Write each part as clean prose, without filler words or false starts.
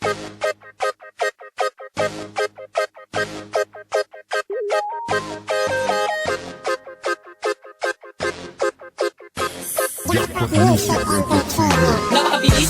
Napakabilis,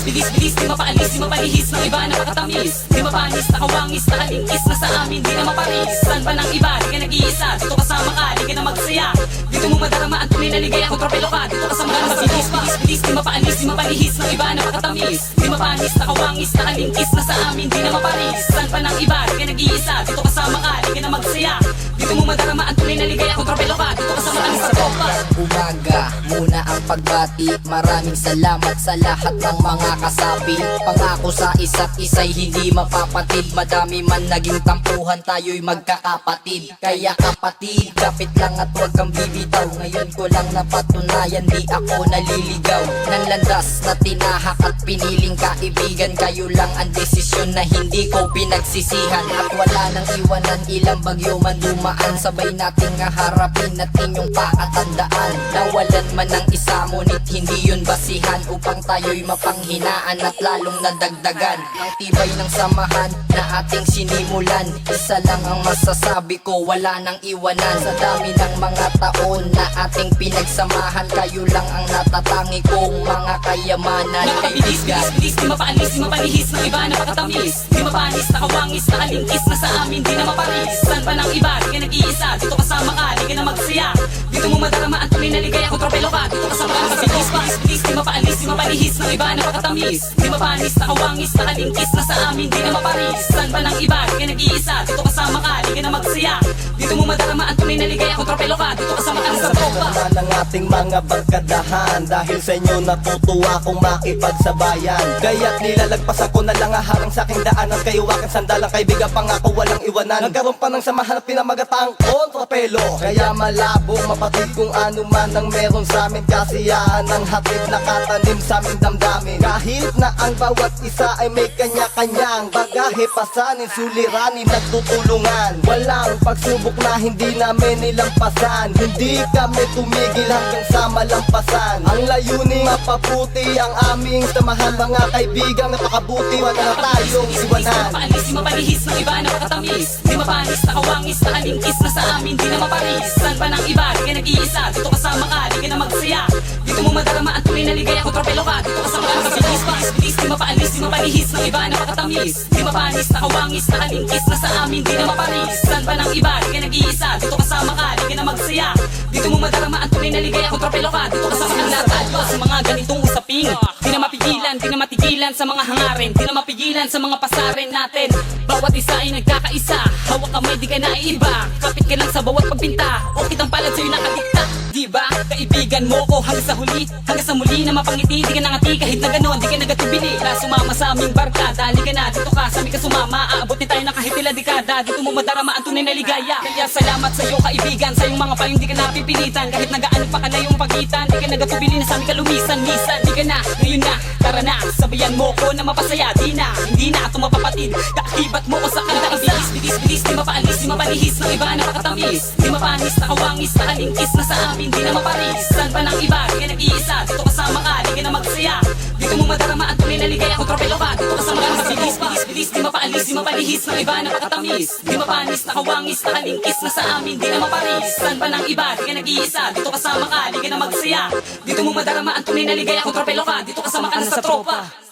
bilis, bilis, di mapaalis, di mapalihis ng iba, napakatamis. Di mapanis, nakawangis, nakalingkis na sa amin, di na maparis. San pa ng iba, di ka nag-iisa, dito kasama ka, di ka na magsaya. Dito mo madarama ang tunay na ligaya kung tropelo ka, dito kasama ka. Napakabilis, bilis, bilis, di mapaalis, di mapalihis ng iba, napakatamis. Di mapanis, nakawangis, nakalingkis na sa amin, di na maparis. San pa ng iba, di ka nag-iisa, dito kasama ka, di ka na magsaya. Dito mo madarama ang tunay na ligaya kung tropelo ka, dito kasama ka sa tropa. Umaga, muna ang pagbati. Maraming salamat sa lahat ng mga kasabi. Pangako sa isa't isa'y hindi mapapatid. Madami man naging tampuhan, tayo'y magkakapatid. Kaya kapatid, kapit lang at huwag kang bibitaw. Ngayon ko lang napatunayan, di ako naliligaw ng landas na tinahak at piniling kaibigan. Kayo lang ang desisyon na hindi ko pinagsisihan. At wala nang iwanan, ilang bagyo man dumaan. Sabay nating harapin at inyong pakatandaan. Nawalan man ng isa, ngunit hindi yun basihan upang tayo'y mapanghinaan at lalong nadagdagan ang tibay ng samahan na ating sinimulan. Isa lang ang masasabi ko, wala nang iwanan. Sa dami ng mga taon na ating pinagsamahan, kayo lang ang natatangi kong mga kayamanan. Napakabilis, bilis, bilis, di mapaalis, di mapalihis ng iba, napakatamis. Di mapanis, nakawangis, nakalingkis na sa amin, di na maparis. San pa ng iba, di ka nag-iisa, dito kasama ka, di ka na magsaya. Dito mo madarama ang tunay na ligaya kung tropelo ka, dito kasama ka. Napakabilis, bilis, bilis, di mapaalis, di mapalihis ng iba, napakatamis. Di mapanis, nakawangis, nakalingkis na sa amin, di na maparis. San pa ng iba, di ka nag-iisa, dito kasama ka, di ka na magsaya. Dito mo madarama ang tunay na ligaya kung tropelo ka, dito kasama ka sa tropa. Ng ating mga barkadahan, dahil sa inyo natutuwa kong makipagsabayan. Kaya't nilalagpasan ko na lang harang sa aking daanan. Kayo aking sandalang kaibigan, pangako walang iwanan. Nagkaroon pa ng samahan at pinamagataang kontrapelo. Kaya malabo mapatid kung ano man ang meron sa amin. Kasiyahan ng hatid nakatanim sa aming damdamin. Kahit na ang bawat isa ay may kanya-kanyang bagahe, pasanin, suliranin, nagtutulungan. Walang pagsubok na hindi namin nilampasan. Hindi kami tumigil hanggang sa malampasan. Ang layuning mapaputi ang aming samahan. Mga kaibigang napakabuti, wala na tayong iwanan. Di mapaalis, di mapalihis ng iba, napakatamis. Di mapanis, nakawangis, nakalingkis na sa amin, di na maparis. San pa ng iba, di ka nag-iisa, dito kasama ka, di ka na magsaya. Dito mo madarama ang tunay na ligaya kung tropelo ka, dito kasama ka. Napakabilis, bilis, bilis, di mapaalis, di mapalihis ng iba, napakatamis. Di mapanis, nakawangis, nakalingkis na sa amin, di na maparis. San pa ng iba, di ka nag-iisa, dito kasama ka, di ka na magsaya. Dito mo madarama ang tunay na ligaya kung tropelo ka, dito kasama ka. Natalo sa mga ganitong usaping, di na mapigilan, di na matigilan sa mga hangarin, di na mapigilan sa mga pasarin natin. Bawat isa ay nagkakaisa, hawak kamay, di ka naiiba. Kapit ka lang sa bawat pagpinta, o kitang palad sa'yo nakadikta. Diba, kaibigan mo ko hanggang sa huli, hanggang sa muli na mapangiti. Di ka nangati kahit na ganon, di ka nagatubili. Tara sumama sa aming barkada, halika na dito ka, sa amin ka sumama. Aabotin tayo na kahit ilang dekada, dito mo madarama ang tunay na ligaya. Kaya salamat sa iyo kaibigan, sa iyong mga payong di ka napipilitan. Kahit nagaano pa ka na yung pagitan, di ka nagatubili na sa amin ka lumisan-misan. Di ka na, ngayon na, tara na, sabayan mo ko na mapasaya. Di na, hindi na ito mapapatid, kaakibat mo ko sa kanta isa. Bilis, bilis, di mapaalis, di mapalihis ng iba, napakatamis. Di mapanis, nakawangis, nakalingkis na sa amin, di na maparis. San pa ng iba, di ka nag-iisa, dito kasama ka, di ka na magsaya. Dito mo madarama ang tunay na ligaya kung tropelo ka, dito kasama ka. Bilis, bilis, bilis, di mapaalis, di mapalihis ng iba, napakatamis. Di mapanis, nakawangis, nakalingkis na sa amin, di na maparis. San pa ng iba, di ka nag-iisa, dito kasama ka, di ka na magsaya. Dito mo madarama ang tunay na ligaya kung tropelo ka, dito kasama ka na sa tropa.